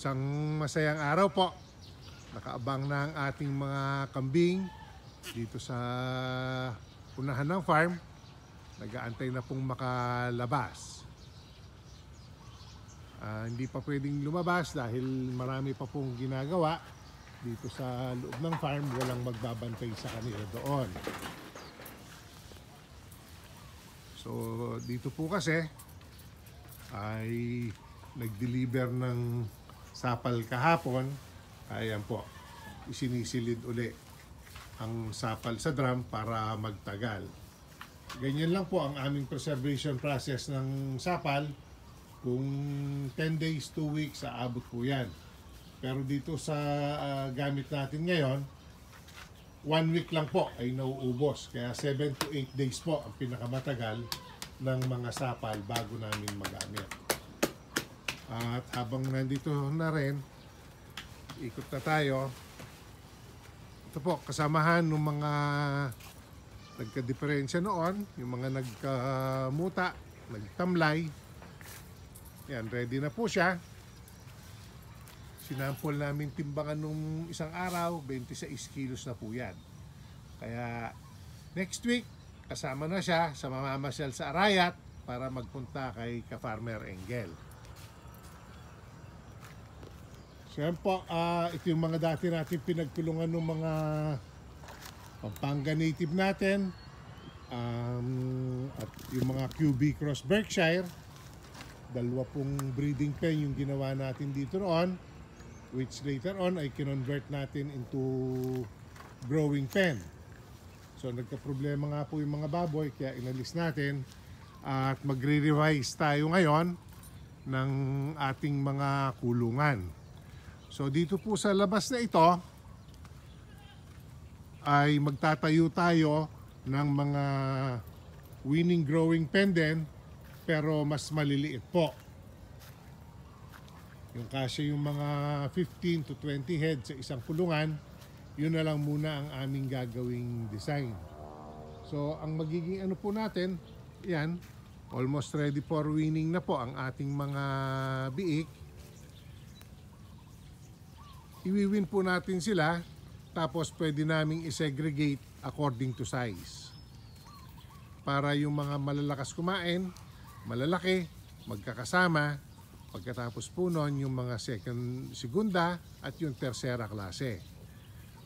Isang masayang araw po. Nakaabang na ang ating mga kambing dito sa unahan ng farm. Nag-aantay na pong makalabas. Hindi pa pwedeng lumabas dahil marami pa pong ginagawa dito sa loob ng farm. Walang magbabantay sa kanila doon. So dito po kasi ay nag-deliver ng sapal kahapon. Ayan po, isinisilid uli ang sapal sa drum para magtagal. Ganyan lang po ang aming preservation process ng sapal. Kung 10 days, 2 weeks, aabot po yan. Pero dito sa gamit natin ngayon, 1 week lang po ay nauubos. Kaya 7 to 8 days po ang pinakamatagal ng mga sapal bago namin magamit. At habang nandito na rin, ikot na tayo. Ito po, kasamahan ng mga nagka-diferensya noon, yung mga nagkamuta, nagtamlay. Yan, ready na po siya. Sinampol namin timbangan nung isang araw, 26 kilos na po yan. Kaya next week, kasama na siya sa mamamasyal sa Arayat para magpunta kay ka-Farmer Engel. So yan po, ito yung mga dati natin pinagtulungan ng mga Pampanga native natin, at yung mga QB Cross Berkshire. Dalawa pong breeding pen yung ginawa natin dito noon, which later on ay kinonvert natin into growing pen. So nagka-problema nga po yung mga baboy, kaya inalis natin at magre-revise tayo ngayon ng ating mga kulungan. So dito po sa labas na ito ay magtatayo tayo ng mga winning growing pen din, pero mas maliliit po. Yung kasi yung mga 15 to 20 heads sa isang kulungan, yun na lang muna ang aming gagawing design. So ang magiging ano po natin, yan, almost ready for winning na po ang ating mga biik. Iwiwin po natin sila, tapos pwede naming isegregate according to size. Para yung mga malalakas kumain, malalaki, magkakasama. Pagkatapos po nun, yung mga segunda at yung tersera klase.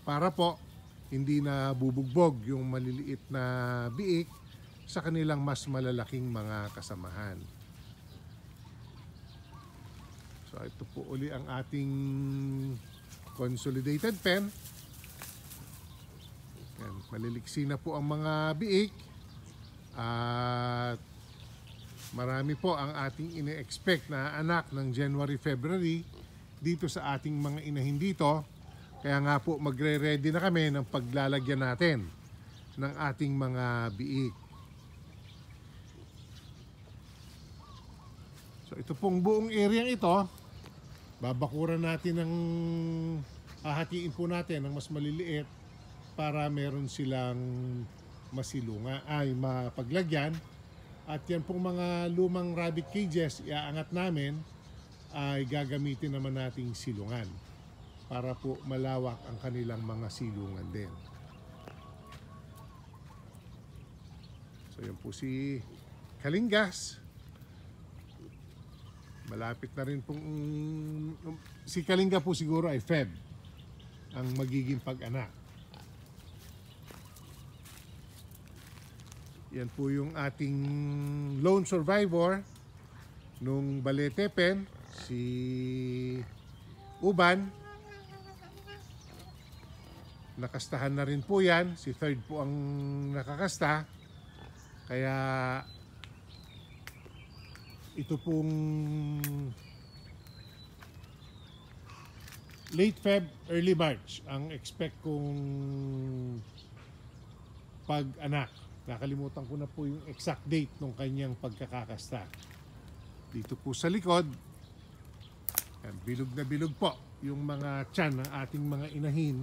Para po, hindi na bubugbog yung maliliit na biik sa kanilang mas malalaking mga kasamahan. So ito po uli ang ating consolidated pen. Yan, maliliksi na po ang mga biik. At marami po ang ating ine-expect na anak ng January, February dito sa ating mga inahin dito. Kaya nga po magre-ready na kami ng paglalagyan natin ng ating mga biik. So ito pong buong area ito, babakuran natin ng hahatiin po natin ng mas maliliit para meron silang masilunga ay mapaglagyan. At yan pong mga lumang rabbit cages iaangat namin ay gagamitin naman nating silungan para po malawak ang kanilang mga silungan din. So yan po si Kalingas. Malapit na rin pong si Kalinga po siguro ay Feb ang magiging pag-anak. Yan po yung ating lone survivor nung Balete Pen, si Uban. Nakastahan na rin po yan. Si third po ang nakakasta. Kaya ito pong late Feb, early March ang expect kong pag-anak. Nakalimutan ko na po yung exact date ng kanyang pagkakakasta. Dito po sa likod, bilog na bilog po yung mga tiyan ng ating mga inahin.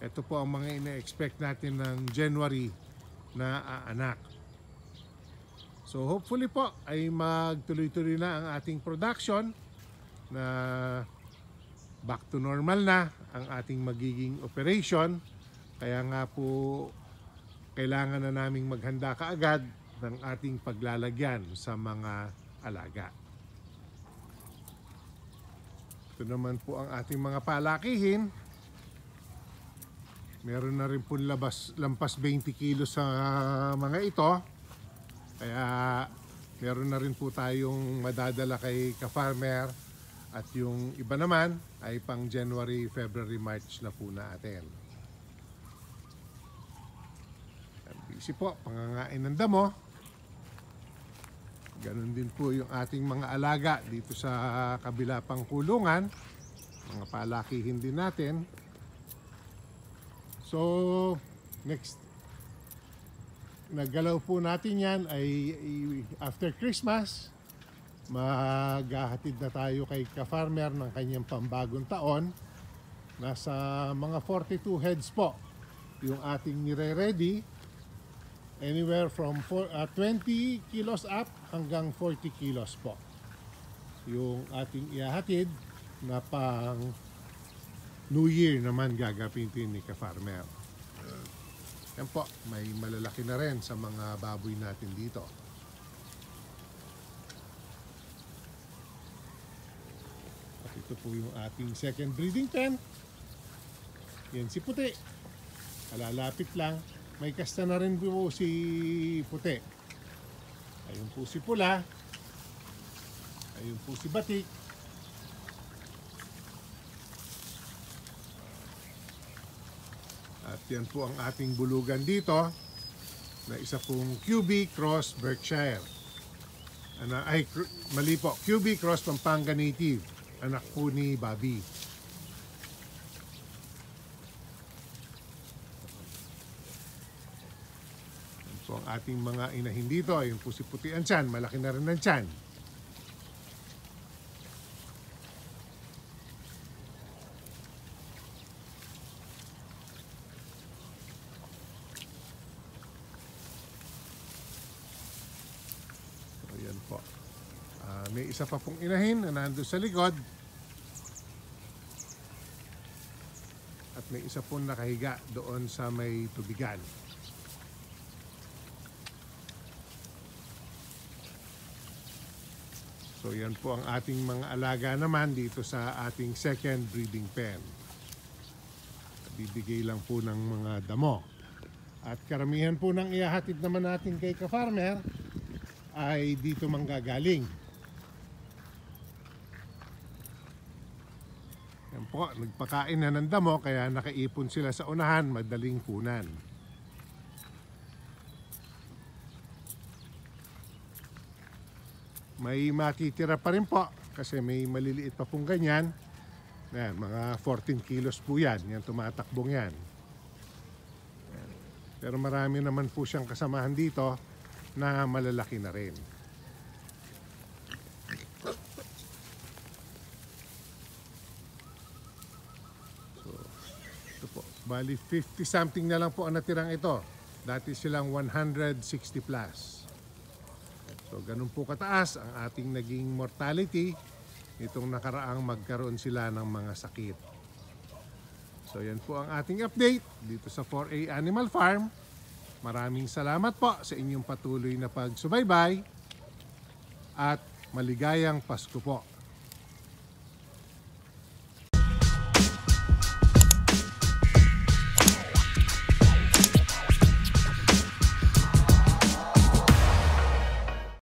Ito po ang mga ina-expect natin ng January na aanak. So hopefully po ay magtuloy-tuloy na ang ating production na back to normal na ang ating magiging operation. Kaya nga po kailangan na naming maghanda kaagad ng ating paglalagyan sa mga alaga. Ito naman po ang ating mga palakihin. Meron na rin po lampas 20 kilos sa mga ito. Kaya meron na rin po tayong madadala kay ka-farmer. At yung iba naman ay pang January, February, March na po natin. Busy po, pangangain ng damo. Ganon din po yung ating mga alaga dito sa kabila pang kulungan. Mga palakihin din natin. So, next naggalaw po natin yan ay after Christmas. Maghahatid na tayo kay ka-farmer ng kanyang pambagong taon. Nasa mga 42 heads po yung ating nire-ready. Anywhere from 20 kilos up hanggang 40 kilos po yung ating ihahatid na pang New Year naman gagamitin ni ka-farmer. Yan po, may malalaki na rin sa mga baboy natin dito. At ito po yung ating second breeding pen. Yan si Puti. Kalalapit lang. May kasta na rin po si Puti. Ayun po si Pula. Ayun po si Batik. At yan po ang ating bulugan dito na isa pong QB Cross Berkshire. Mali po, QB Cross Pampanga Native. Anak po ni Bobby. Yan po ang ating mga inahin dito. Ayun po si Puti ang tiyan. Malaki na rin ang tiyan. Ayan po. May isa pa pong inahin na nandun sa likod. At may isa pong nakahiga doon sa may tubigan. So yan po ang ating mga alaga naman dito sa ating second breeding pen. Bibigay lang po ng mga damo. At karamihan po ng ihahatid naman natin kay ka-farmer ay dito manggagaling. Yan po, nagpakain na ng damo kaya nakaipon sila sa unahan, madaling kunan. May matitira pa rin po kasi may maliliit pa pong ganyan. Yan, mga 14 kilos po yan, yan tumatakbong yan. Yan. Pero marami naman po siyang kasamahan dito na malalaki na rin. So, ito po. Bali 50 something na lang po ang natirang ito. Dati silang 160 plus. So, ganun po kataas ang ating naging mortality itong nakaraang magkaroon sila ng mga sakit. So, yan po ang ating update dito sa 4A Animal Farm. Maraming salamat po sa inyong patuloy na pagsubaybay at maligayang Pasko po.